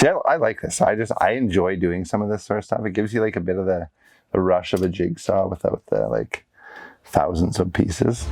See, I like this. I enjoy doing some of this sort of stuff. It gives you like a bit of the rush of a jigsaw without the like thousands of pieces.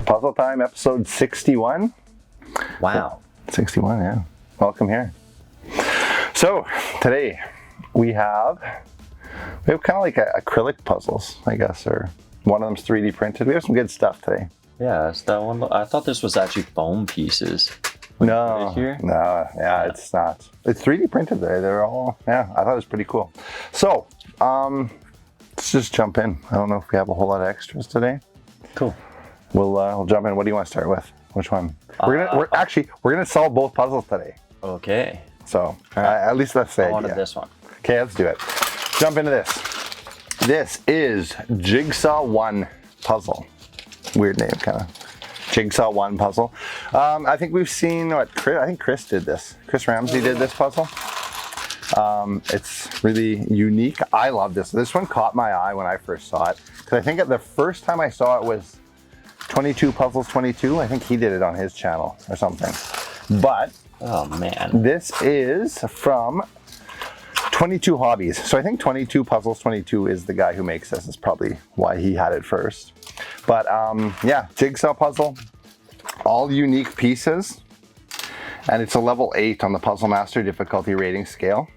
Puzzle Time, episode 61. Wow. 61, yeah. Welcome here. So, today we have kind of like acrylic puzzles, I guess, or one of them's 3D printed. We have some good stuff today. Yeah, it's that one. I thought this was actually foam pieces. No, it's not. It's 3D printed there. They're all, I thought it was pretty cool. So, let's just jump in. I don't know if we have a whole lot of extras today. Cool. We'll jump in. What do you want to start with? Which one? We're gonna solve both puzzles today. Okay. So at least that's the idea. I wanted this one. Okay, let's do it. Jump into this. This is Jigsaw 1 puzzle. Weird name, kind of. Jigsaw 1 puzzle. I think we've seen I think Chris did this. Chris Ramsey did this puzzle. It's really unique. I love this. This one caught my eye when I first saw it because I think the first time I saw it was 22 Puzzles 22. I think he did it on his channel or something. But oh man, this is from 22 Hobbies. So I think 22 Puzzles 22 is the guy who makes this. Is probably why he had it first. But yeah, jigsaw puzzle, all unique pieces, and it's a level 8 on the Puzzle Master difficulty rating scale.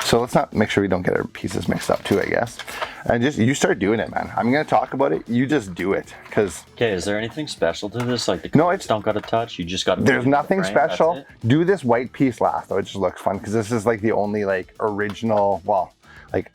So let's not make sure we don't get our pieces mixed up too, I guess. And just, you start doing it, man. I'm gonna talk about it, you just do it. Okay, is there anything special to this? Like the cards don't got to touch, you just got to. There's nothing special. Do this white piece last though, it just looks fun because this is like the only like original, well, like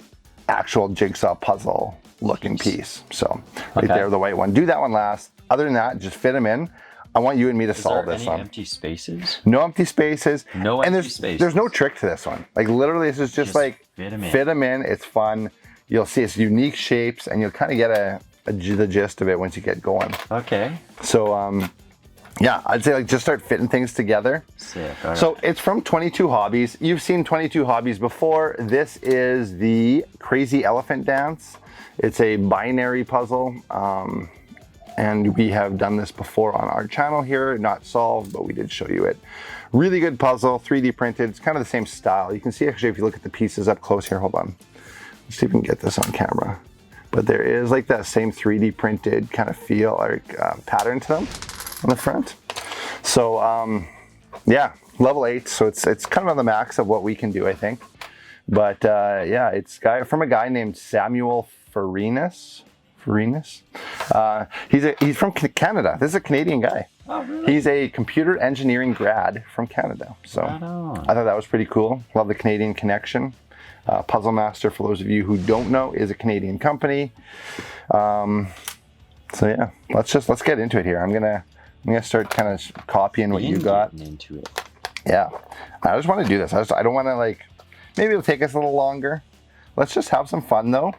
actual jigsaw puzzle looking piece. So right there, the white one. Do that one last. Other than that, just fit them in. I want you and me to solve this one. Empty spaces? No empty spaces. No empty spaces. There's no trick to this one. Like literally, this is just like fit them in. It's fun. You'll see it's unique shapes, and you'll kind of get the gist of it once you get going. Okay. So yeah, I'd say like just start fitting things together. Sick. All right. So it's from 22 Hobbies. You've seen 22 Hobbies before. This is the Crazy Elephant Dance. It's a binary puzzle. And we have done this before on our channel here, not solved, but we did show you it. Really good puzzle, 3D printed. It's kind of the same style. You can see actually if you look at the pieces up close here, hold on. Let's see if we can get this on camera. But there is like that same 3D printed kind of feel or pattern to them on the front. So yeah, level 8. So it's kind of on the max of what we can do, I think. But yeah, it's from a guy named Samuel Farinas. He's from Canada. This is a Canadian guy. Oh, really? He's a computer engineering grad from Canada. So I thought that was pretty cool. Love the Canadian connection. Puzzle Master, for those of you who don't know, is a Canadian company. So yeah, let's get into it here. I'm gonna start kind of copying what you got. Into it. Yeah, I just want to do this. I don't want to like. Maybe it'll take us a little longer. Let's just have some fun though.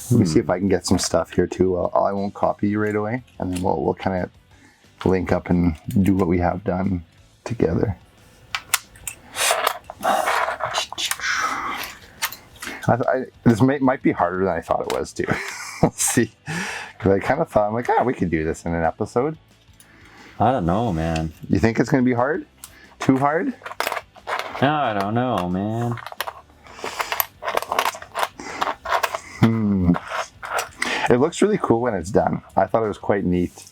Let me see if I can get some stuff here too. I won't copy you right away, and then we'll kind of link up and do what we have done together. This might be harder than I thought it was too. We'll see. Because I kind of thought, I'm like, we could do this in an episode. I don't know, man. You think it's going to be hard? Too hard? No, I don't know, man. It looks really cool when it's done. I thought it was quite neat.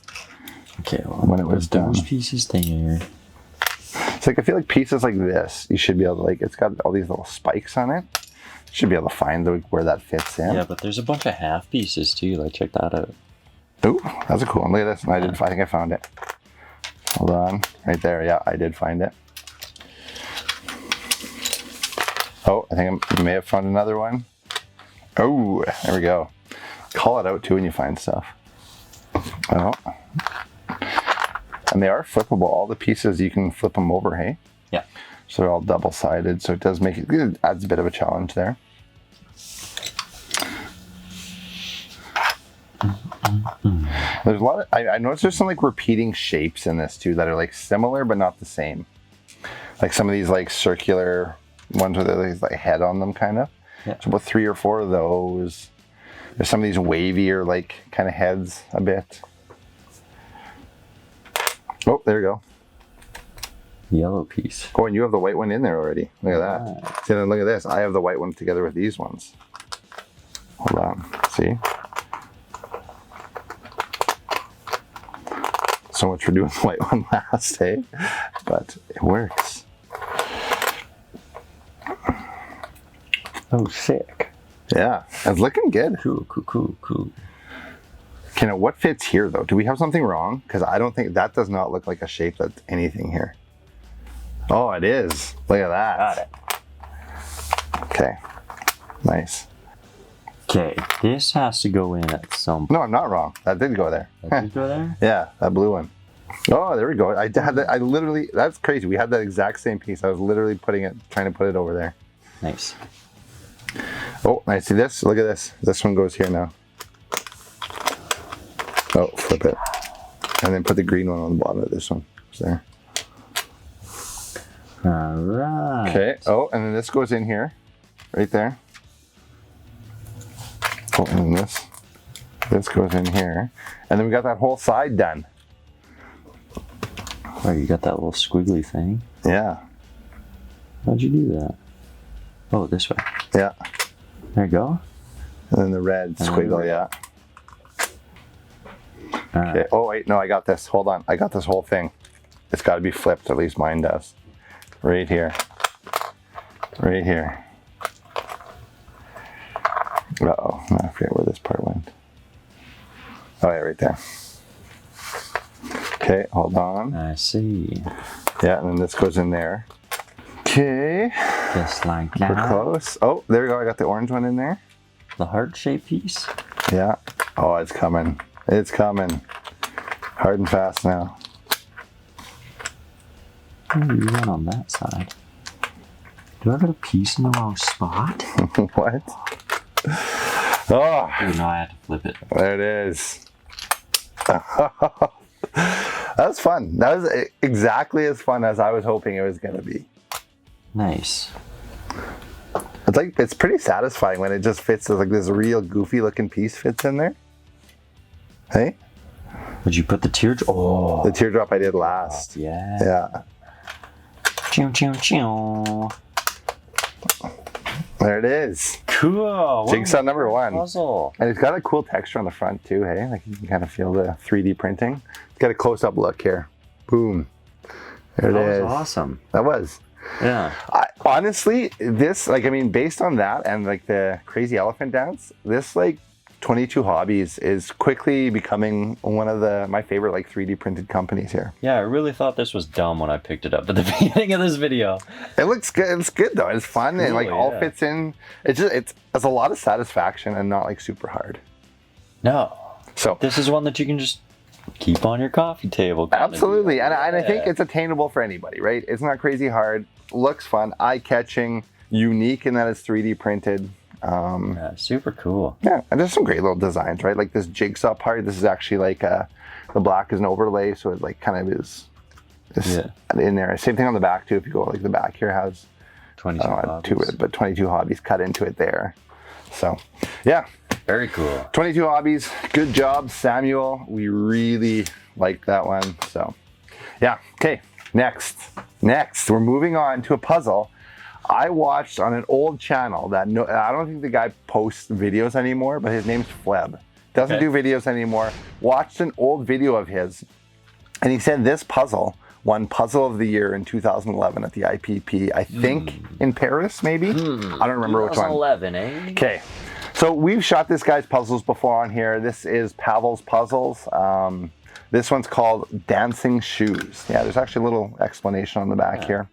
Okay, well, when it was done. Those pieces there. It's like, I feel like pieces like this, you should be able to, like, it's got all these little spikes on it. You should be able to find where that fits in. Yeah, but there's a bunch of half pieces too. Like, check that out. Ooh, that's a cool one. Look at this. I think I found it. Hold on, right there. Yeah, I did find it. Oh, I think I may have found another one. Oh, there we go. Call it out too when you find stuff. Oh. And they are flippable. All the pieces, you can flip them over, hey? Yeah. So they're all double-sided, so it does make it adds a bit of a challenge there. There's a lot of, I noticed there's some like repeating shapes in this too that are like similar but not the same. Like some of these like circular ones with these like head on them kind of. Yeah. So about 3 or 4 of those. There's some of these wavier like kind of heads a bit. Oh, there you go. Yellow piece. Oh, and you have the white one in there already. Look at that. Right. See, then look at this. I have the white one together with these ones. Hold on. See? So much for doing the white one last, eh? But it works. Oh, sick. Yeah, it's looking good. Cool, cool, cool, cool. Okay, now what fits here though? Do we have something wrong? Because I don't think that does not look like a shape that's anything here. Oh, it is. Look at that. Got it. Okay, nice. Okay, this has to go in at some. No, I'm not wrong. That did go there. Did you go there? Yeah, that blue one. Oh, there we go. I had that. I literally. That's crazy. We had that exact same piece. I was literally trying to put it over there. Nice. Oh, I see this. Look at this. This one goes here now. Oh, flip it. And then put the green one on the bottom of this one. It's there. All right. Okay. Oh, and then this goes in here. Right there. Oh, and then this goes in here. And then we got that whole side done. Oh, you got that little squiggly thing? Yeah. How'd you do that? Oh, this way. Yeah. There you go. And then the red squiggle, yeah. All right. Okay. Oh, wait, no, I got this. Hold on. I got this whole thing. It's got to be flipped. At least mine does. Right here. Right here. Uh-oh. I forget where this part went. Oh, yeah, right there. Okay, hold on. I see. Yeah, and then this goes in there. Okay. Just like We're that. close. Oh, there we go. I got the orange one in there. The heart-shaped piece. Yeah. Oh, it's coming. It's coming. Hard and fast now. Oh, you went on that side. Do I got a piece in the wrong spot? What? Oh, Oh, no, I had to flip it. there it is. That was fun. That was exactly as fun as I was hoping it was going to be. Nice. It's pretty satisfying when it just fits. Like this real goofy looking piece fits in there. Hey? Would you put the teardrop? Oh, The teardrop I did last. yeah. Yeah. Choo, choo, choo. There it is. Cool. Jigsaw number 1. Puzzle. And it's got a cool texture on the front too, hey? Like you can kind of feel the 3D printing. It's got a close-up look here. Boom. There it is. That was awesome. That was. Yeah. Honestly, this, like, I mean, based on that and like the crazy elephant dance, this like 22 Hobbies is quickly becoming one of my favorite like 3D printed companies here. Yeah, I really thought this was dumb when I picked it up at the beginning of this video. It looks good. It's good though. It's fun and like all yeah. fits in. It's a lot of satisfaction and not like super hard. No. So This is one that you can just keep on your coffee table. kind of absolutely, deal. and I think Yeah. it's attainable for anybody, right? It's not crazy hard. Looks fun, eye-catching, unique in that it's 3D printed. Yeah, super cool. Yeah, and there's some great little designs, right? Like this jigsaw part. This is actually like the black is an overlay, so it like kind of is in there. Same thing on the back too. If you go like the back here has 22 Hobbies. but 22 Hobbies cut into it there. So yeah, Very cool. 22 Hobbies. Good job, Samuel. We really liked that one. So yeah. Okay. Next, we're moving on to a puzzle I watched on an old channel that I don't think the guy posts videos anymore, but his name's Fleb. Doesn't do videos anymore. Watched an old video of his, and he said this puzzle won Puzzle of the Year in 2011 at the IPP, I think in Paris, maybe? I don't remember which one. 2011, eh? Okay, so we've shot this guy's puzzles before on here. This is Pavel's Puzzles. This one's called Dancing Shoes. Yeah, there's actually a little explanation on the back here.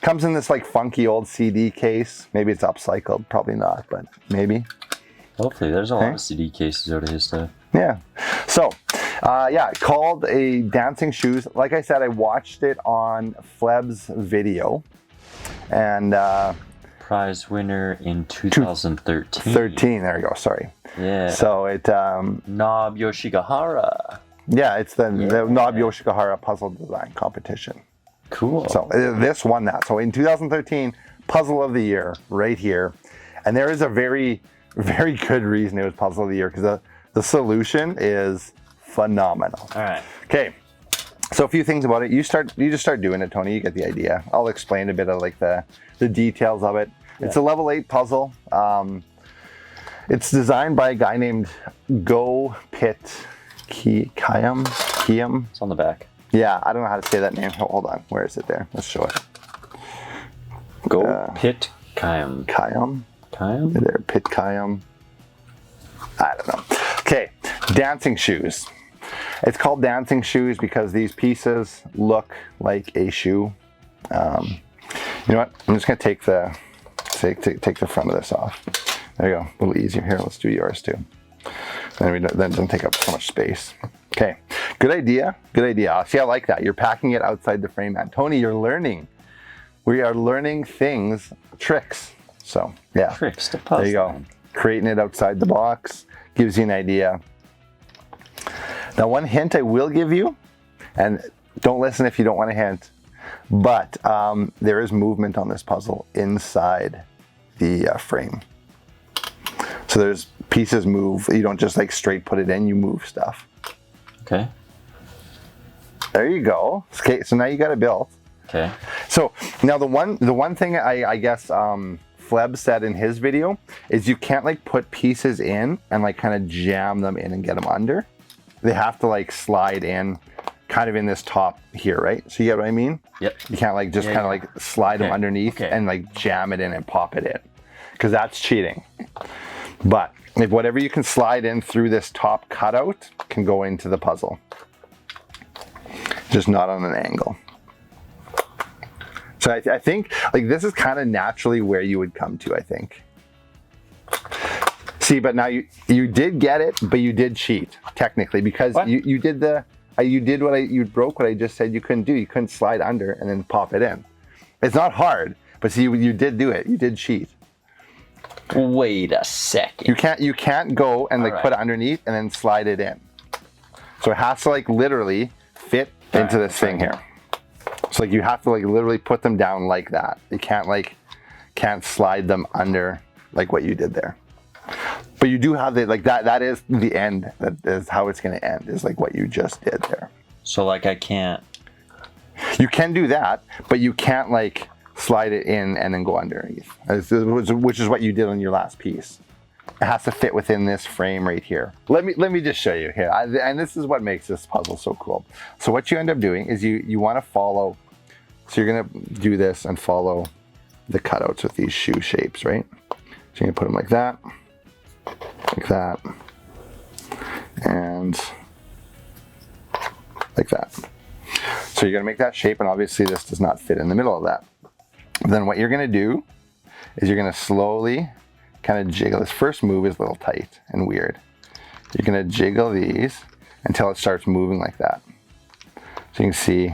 Comes in this like funky old CD case. Maybe it's upcycled, probably not, but maybe. Hopefully, there's a lot of CD cases out of his stuff. Yeah. So, yeah, called a Dancing Shoes. Like I said, I watched it on Fleb's video, and prize winner in 2013. 13. There we go. Sorry. Yeah. So it. Nob Yoshigahara. Yeah, it's the Nob Yoshigahara puzzle design competition. Cool. So this won that. So in 2013, Puzzle of the Year right here, and there is a very, very good reason it was Puzzle of the Year because the solution is phenomenal. All right. Okay. So a few things about it. You just start doing it, Tony. You get the idea. I'll explain a bit of like the details of it. Yeah. It's a level 8 puzzle. It's designed by a guy named Go Pit Kiyam. It's on the back. Yeah, I don't know how to say that name. Hold on. Where is it there? Let's show it. Go Pit Kiyam. Kiyam? Kiyam? There, Pit Kiyam. I don't know. Okay, Dancing Shoes. It's called Dancing Shoes because these pieces look like a shoe. You know what? I'm just gonna take the front of this off. There you go. A little easier here. Let's do yours too. Then it doesn't take up so much space. Okay, good idea. Good idea. See, I like that. You're packing it outside the frame, man. Tony, you're learning. We are learning things, tricks. So yeah, tricks to puzzle. There you go. Creating it outside the box gives you an idea. Now, one hint I will give you, and don't listen if you don't want a hint, but there is movement on this puzzle inside the frame. So there's pieces move. You don't just like straight put it in, you move stuff. Okay. There you go. Okay, so now you got it built. Okay. So now the one thing I guess Fleb said in his video is you can't like put pieces in and like kind of jam them in and get them under. They have to like slide in kind of in this top here, right? So you get what I mean? Yep. You can't like just kind of like slide them underneath and like jam it in and pop it in, because that's cheating. But if whatever you can slide in through this top cutout can go into the puzzle, just not on an angle. So I think like this is kind of naturally where you would come to, I think. See, but now you did get it, but you did cheat technically because you did you broke what I just said you couldn't do. You couldn't slide under and then pop it in. It's not hard, but see, you did do it. You did cheat. Wait a second. You can't go and like put it underneath and then slide it in. So it has to like literally fit into this thing here. So like you have to like literally put them down like that. You can't slide them under like what you did there. But you do have the like that is the end. That is how it's going to end, is like what you just did there. So like I can't. You can do that, but you can't like slide it in and then go underneath, which is what you did on your last piece. It has to fit within this frame right here. Let me just show you here. And this is what makes this puzzle so cool. So what you end up doing is you want to follow. So you're going to do this and follow the cutouts with these shoe shapes, right? So you're going to put them like that, and like that. So you're going to make that shape, and obviously this does not fit in the middle of that. Then what you're going to do is you're going to slowly kind of jiggle. This first move is a little tight and weird. You're going to jiggle these until it starts moving like that. So you can see.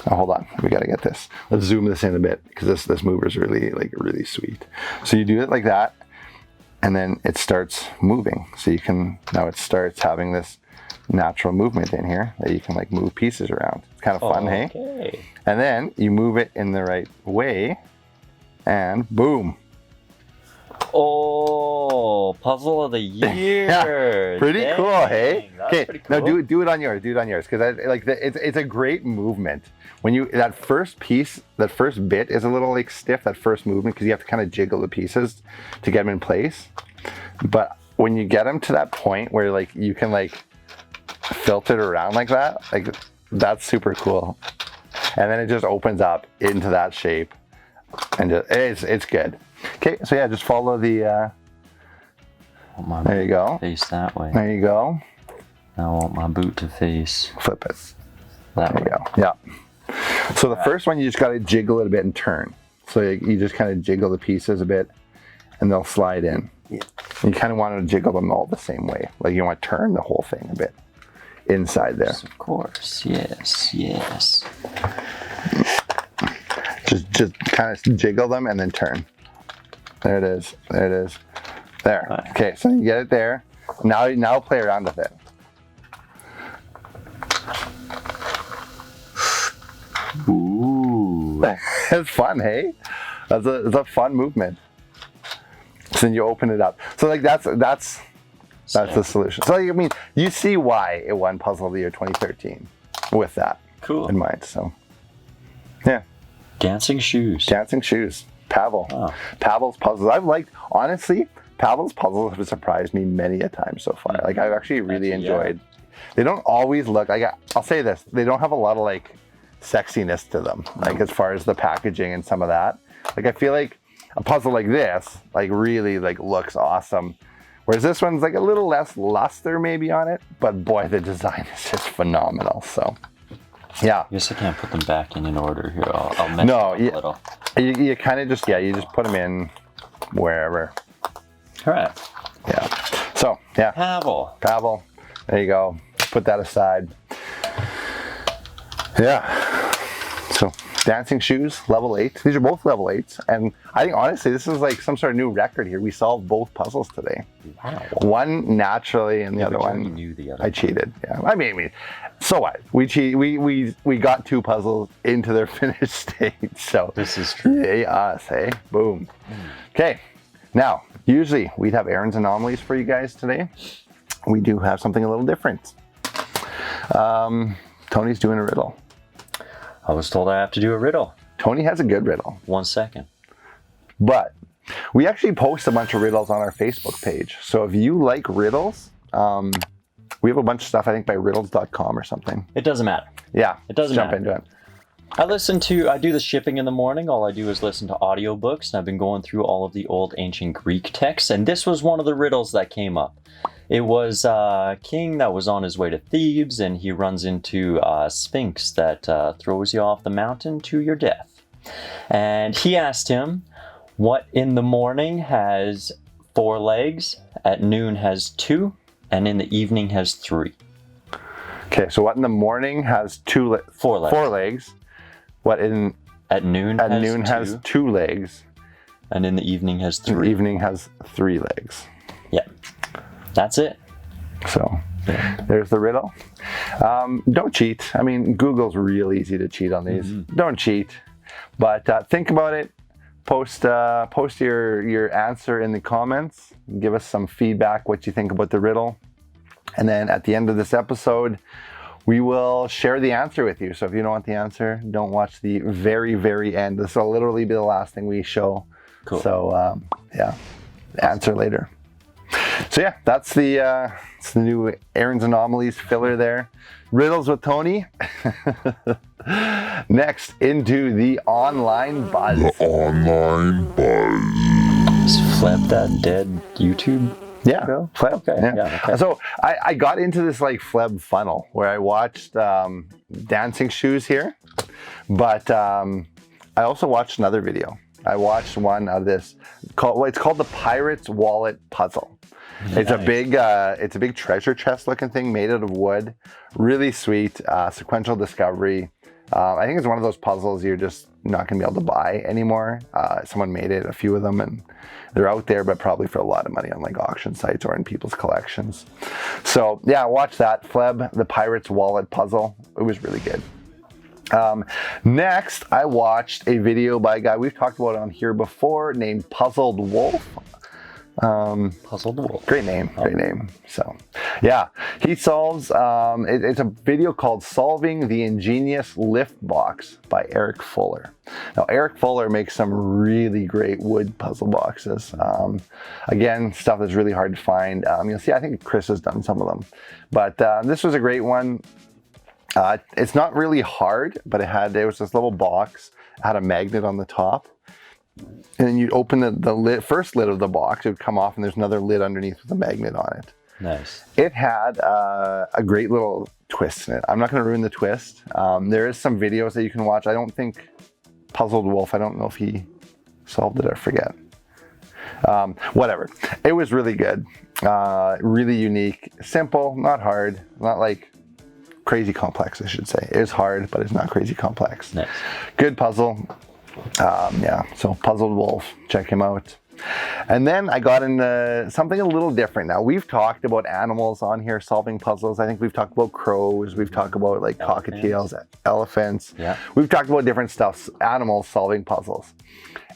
Now hold on, we got to get this. Let's zoom this in a bit because this mover is really sweet. So you do it like that, and then it starts moving. So you can now it starts having this natural movement in here that you can like move pieces around. It's kind of fun, hey? And then you move it in the right way, and boom. Oh, puzzle of the year! Yeah, pretty cool, hey? Okay, cool. Now do it on yours. Do it on yours, because it's a great movement. When that first piece, that first bit is a little like stiff. That first movement, because you have to kind of jiggle the pieces to get them in place. But when you get them to that point where like you can like filter it around like that, like that's super cool. And then it just opens up into that shape, and it's good. Okay, so yeah, just follow the. There you go. Face that way. There you go. I want my boot to face Flip it. that There way. you go. Yeah. So the first one, you just got to jiggle it a bit and turn. So you just kind of jiggle the pieces a bit and they'll slide in. Yeah. You kind of want to jiggle them all the same way. Like you want to turn the whole thing a bit inside there. Of course. Yes. Yes. Just kind of jiggle them and then turn. There it is. There it is. There. Right. Okay, so you get it there. Now play around with it. Ooh. It's fun, hey? It's a fun movement. So then you open it up. So like that's the solution. So I mean, you see why it won Puzzle of the Year 2013 with that Cool. in mind. So yeah, Dancing shoes. dancing shoes. Pavel. Wow. Pavel's puzzles. Honestly, Pavel's puzzles have surprised me many a time so far. Like I've actually really enjoyed. They don't always look like, I'll say this, they don't have a lot of like sexiness to them. Like as far as the packaging and some of that. Like I feel like a puzzle like this, like really like looks awesome. Whereas this one's like a little less luster maybe on it, but boy, the design is just phenomenal. So yeah. I guess I can't put them back in order here. I'll mention No, them a little. You kind of just, you just put them in wherever. All right. Yeah. So yeah, Pavel. there you go. Put that aside. Yeah. So dancing shoes, level 8. These are both level 8s. And I think honestly, this is like some sort of new record here. We solved both puzzles today. Wow. One naturally and the other but you one, already knew the other I cheated. Yeah. I mean, so what? We got 2 puzzles into their finished state. So This is true. yay us, hey? Boom. Okay. Now, usually we'd have Aaron's anomalies for you guys today. We do have something a little different. Tony's doing a riddle. I was told I have to do a riddle. Tony has a good riddle, 1 second. but we actually post a bunch of riddles on our Facebook page. So if you like riddles, we have a bunch of stuff, I think, by riddles.com or something. It doesn't matter. Yeah, It doesn't jump matter. into it. I do the shipping in the morning. All I do is listen to audiobooks, and I've been going through all of the old ancient Greek texts, and this was one of the riddles that came up. It was a king that was on his way to Thebes, and he runs into a sphinx that throws you off the mountain to your death. And he asked him, what in the morning has 4 legs, at noon has 2, and in the evening has 3? Okay, so what in the morning has 4 legs. 4 legs? What At noon has 2 legs? and in the evening has In the 3. evening has 3 legs. Yeah, that's it. So there's the riddle. Don't cheat. I mean, Google's real easy to cheat on these. Don't cheat, but think about it. Post your answer in the comments. Give us some feedback, what you think about the riddle. And then at the end of this episode, we will share the answer with you. So if you don't want the answer, don't watch the very, very end. This will literally be the last thing we show. Cool. So yeah, answer later. So yeah, that's the new Aaron's Anomalies filler there. Riddles with Tony. Next, into the online buzz. Online buzz. Is Fleb that dead YouTube? Yeah, Go? Fleb. Okay, yeah, okay. So I got into this like Fleb funnel where I watched dancing shoes here, but I also watched another video. I watched one of this it's called the Pirate's Wallet Puzzle. It's a big treasure chest looking thing made out of wood. Really sweet, sequential discovery. I think it's one of those puzzles you're just not gonna be able to buy anymore. Someone made it, a few of them, and they're out there, but probably for a lot of money on like auction sites or in people's collections. So yeah, watch that, Fleb, the Pirate's Wallet Puzzle. It was really good. Next, I watched a video by a guy we've talked about on here before named Puzzled Wolf. Puzzled Wolf. Great name. So yeah, he solves, it's a video called Solving the Ingenious Lift Box by Eric Fuller. Now, Eric Fuller makes some really great wood puzzle boxes. Again, stuff that's really hard to find. You'll see, I think Chris has done some of them, but this was a great one. It's not really hard, but there was this little box, it had a magnet on the top. And then you'd open the first lid of the box, it would come off, and there's another lid underneath with a magnet on it. Nice. It had a great little twist in it. I'm not going to ruin the twist. There is some videos that you can watch. I don't think Puzzled Wolf, I don't know if he solved it, I forget. Whatever. It was really good. Really unique. Simple, not hard. Not like crazy complex, I should say. It is hard, but it's not crazy complex. Nice. Good puzzle. Yeah, so Puzzled Wolf, check him out. And then I got into something a little different. Now, we've talked about animals on here solving puzzles. I think we've talked about crows. We've talked about like cockatiels, elephants. Yeah. We've talked about different stuff, animals solving puzzles.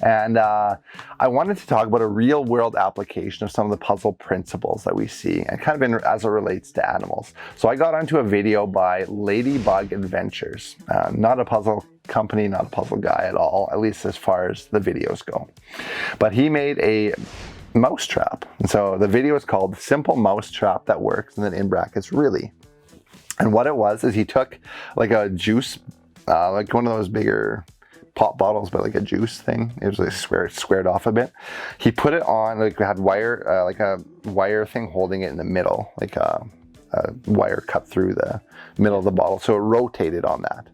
And I wanted to talk about a real world application of some of the puzzle principles that we see and kind of as it relates to animals. So I got onto a video by Ladybug Adventures, not a puzzle company, not a puzzle guy at all, at least as far as the videos go. But he made a mousetrap. And so the video is called Simple Mousetrap That Works, and then in brackets, really. And what it was is he took like a juice, like one of those bigger pop bottles, but like a juice thing. It was like squared off a bit. He put it on, like had wire, like a wire thing holding it in the middle, like a wire cut through the middle of the bottle. So it rotated on that.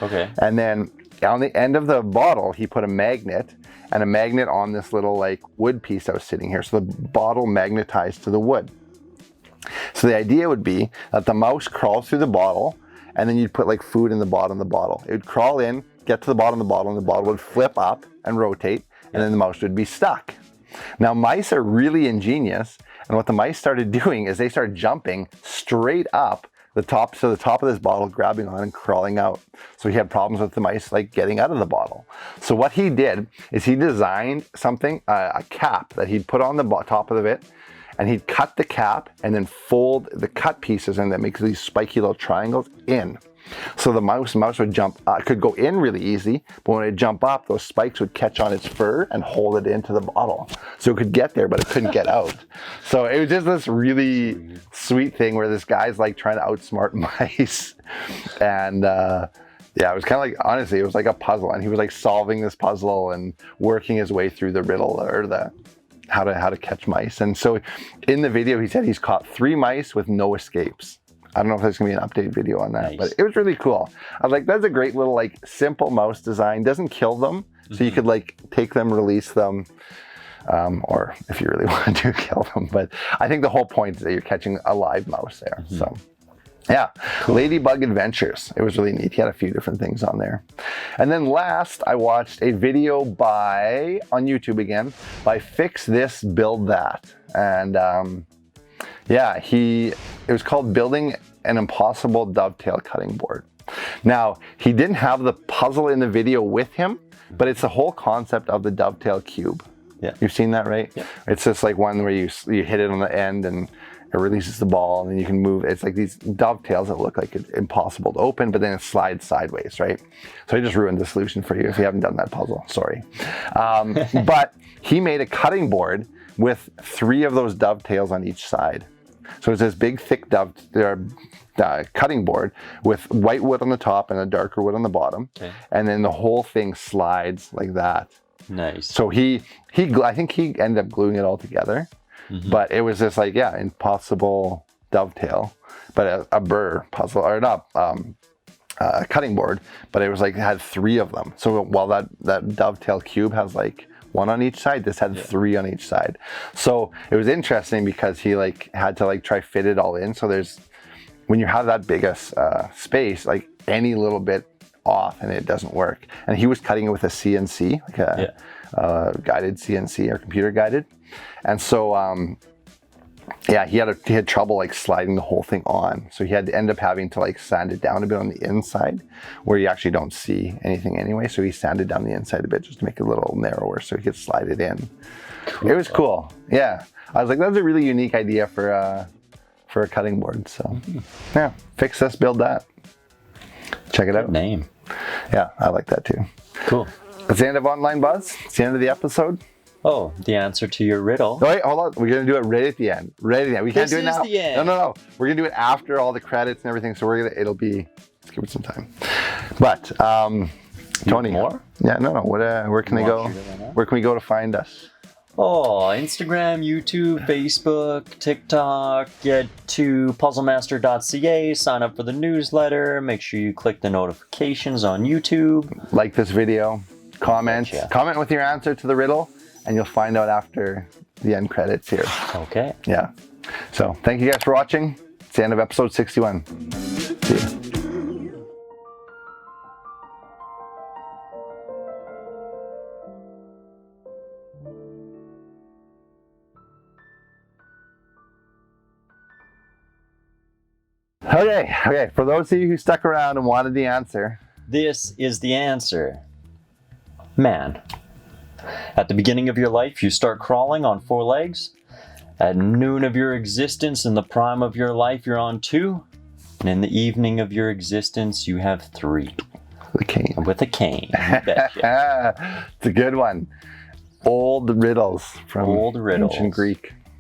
Okay. And then on the end of the bottle, he put a magnet and a magnet on this little like wood piece that was sitting here. So the bottle magnetized to the wood. So the idea would be that the mouse crawls through the bottle and then you'd put like food in the bottom of the bottle. It would crawl in, get to the bottom of the bottle, and the bottle would flip up and rotate, and then the mouse would be stuck. Now, mice are really ingenious, and what the mice started doing is they started jumping straight up the top to the top of this bottle, grabbing on and crawling out. So he had problems with the mice like getting out of the bottle. So what he did is he designed something, a cap that he'd put on the top of it, and he'd cut the cap and then fold the cut pieces and that makes these spiky little triangles in. So the mouse would jump, could go in really easy, but when it jump up, those spikes would catch on its fur and hold it into the bottle. So it could get there, but it couldn't get out. So it was just this really sweet thing where this guy's like trying to outsmart mice. And yeah, it was kind of like, honestly, it was like a puzzle. And he was like solving this puzzle and working his way through the riddle or the how to catch mice. And so in the video, he said he's caught 3 mice with no escapes. I don't know if there's gonna be an update video on that, but it was really cool. I was like, that's a great little like simple mouse design. Doesn't kill them, so you could like take them, release them, or if you really want to kill them. But I think the whole point is that you're catching a live mouse there. So yeah, cool. Ladybug Adventures. It was really neat. He had a few different things on there. And then last, I watched a video on YouTube again, by Fix This, Build That. And yeah, it was called Building an Impossible Dovetail Cutting Board. Now, he didn't have the puzzle in the video with him, but it's the whole concept of the dovetail cube. Yeah. You've seen that, right? Yeah. It's just like one where you hit it on the end and it releases the ball and then you can move. It's like these dovetails that look like it's impossible to open, but then it slides sideways, right? So I just ruined the solution for you if you haven't done that puzzle, sorry. But he made a cutting board with 3 of those dovetails on each side. So it's this big, thick cutting board with white wood on the top and a darker wood on the bottom. Okay. And then the whole thing slides like that. Nice. So I think he ended up gluing it all together. But it was this like, yeah, impossible dovetail, but a burr puzzle, or not, a cutting board, but it was like, it had 3 of them. So while that dovetail cube has like 1 on each side, this had 3 on each side. So it was interesting because he like had to like try fit it all in. So when you have that big a space, like any little bit off and it doesn't work. And he was cutting it with a CNC, like a guided CNC or computer guided. And so, yeah, he had trouble like sliding the whole thing on. So he had to end up having to like sand it down a bit on the inside where you actually don't see anything anyway. So he sanded down the inside a bit just to make it a little narrower so he could slide it in. Cool. It was cool. Yeah. I was like, that's a really unique idea for a cutting board. So yeah, Fix This, Build That. Check it out. Name. Yeah, I like that too. Cool. That's the end of Online Buzz. It's the end of the episode. Oh, the answer to your riddle. Oh, wait, hold on. We're going to do it right at the end. Right at the end. We can't do it now. The end. No. We're going to do it after all the credits and everything. So it'll be, let's give it some time. But, Tony. More? Yeah, no. Where can they go? Where can we go to find us? Oh, Instagram, YouTube, Facebook, TikTok. Get to puzzlemaster.ca, sign up for the newsletter, make sure you click the notifications on YouTube. Like this video, comment. Gotcha. Comment with your answer to the riddle, and you'll find out after the end credits here. Okay. Yeah. So thank you guys for watching. It's the end of episode 61. See ya. Okay, for those of you who stuck around and wanted the answer. This is the answer. Man. At the beginning of your life, you start crawling on 4 legs. At noon of your existence, in the prime of your life, you're on 2. And in the evening of your existence, you have 3. The cane. With a cane. You betcha. It's a good one. Old riddles from Old riddles. ancient Greek.